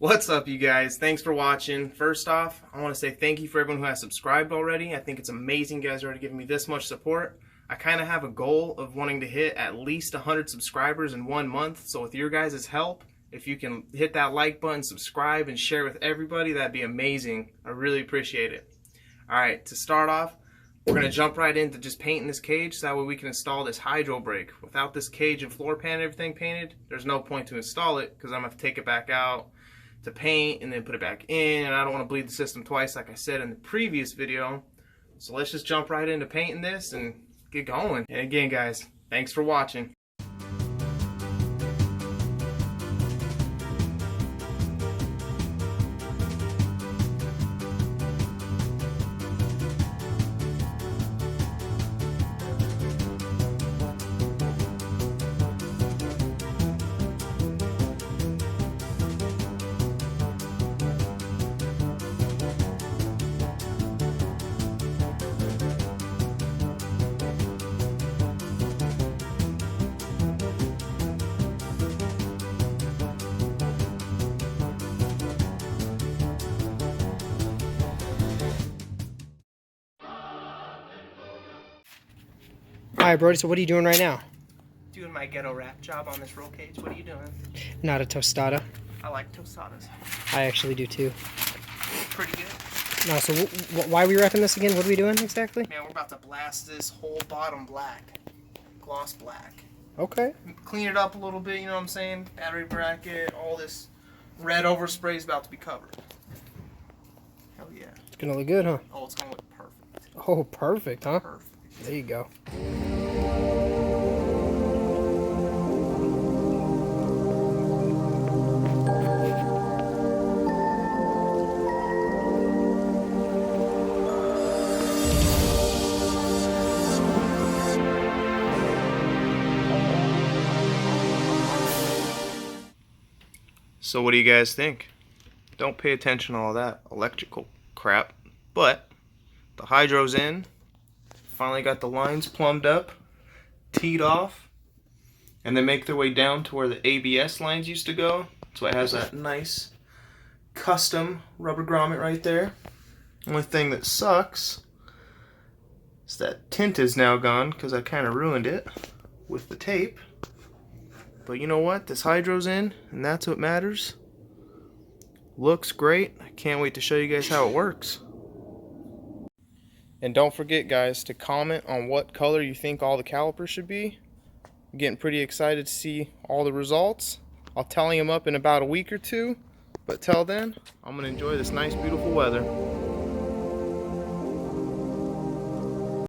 What's up, you guys? Thanks for watching. First off, I want to say thank you for everyone who has subscribed already. I think it's amazing you guys are already giving me this much support. I kind of have a goal of wanting to hit at least 100 subscribers in 1 month. So with your guys' help, if you can hit that like button, subscribe, and share with everybody, that'd be amazing. I really appreciate it. Alright, to start off, we're going to jump right into just painting this cage so that way we can install this hydro brake. Without this cage and floor pan and everything painted, there's no point to install it because I'm going to have to take it back out to paint and then put it back in, and I don't want to bleed the system twice like I said in the previous video. So let's just jump right into painting this and get going. And again, guys, thanks for watching. Alright, Brody, so what are you doing right now? Doing my ghetto wrap job on this roll cage. What are you doing? Not a tostada. I like tostadas. I actually do too. Pretty good. No, so why are we wrapping this again? What are we doing exactly? Man, we're about to blast this whole bottom black. Gloss black. Okay. Clean it up a little bit, you know what I'm saying? Battery bracket, all this red overspray is about to be covered. Hell yeah. It's gonna look good, huh? Oh, it's gonna look perfect. Oh, perfect, huh? Perfect. There you go. So what do you guys think? Don't pay attention to all that electrical crap, but the hydro's in. Finally got the lines plumbed up, teed off, and they make their way down to where the ABS lines used to go. So it has that nice custom rubber grommet right there. Only thing that sucks is that tint is now gone because I kind of ruined it with the tape. But you know what? This hydro's in, and that's what matters. Looks great. I can't wait to show you guys how it works. And don't forget, guys, to comment on what color you think all the calipers should be. I'm getting pretty excited to see all the results. I'll tally them up in about a week or two. But till then, I'm going to enjoy this nice, beautiful weather.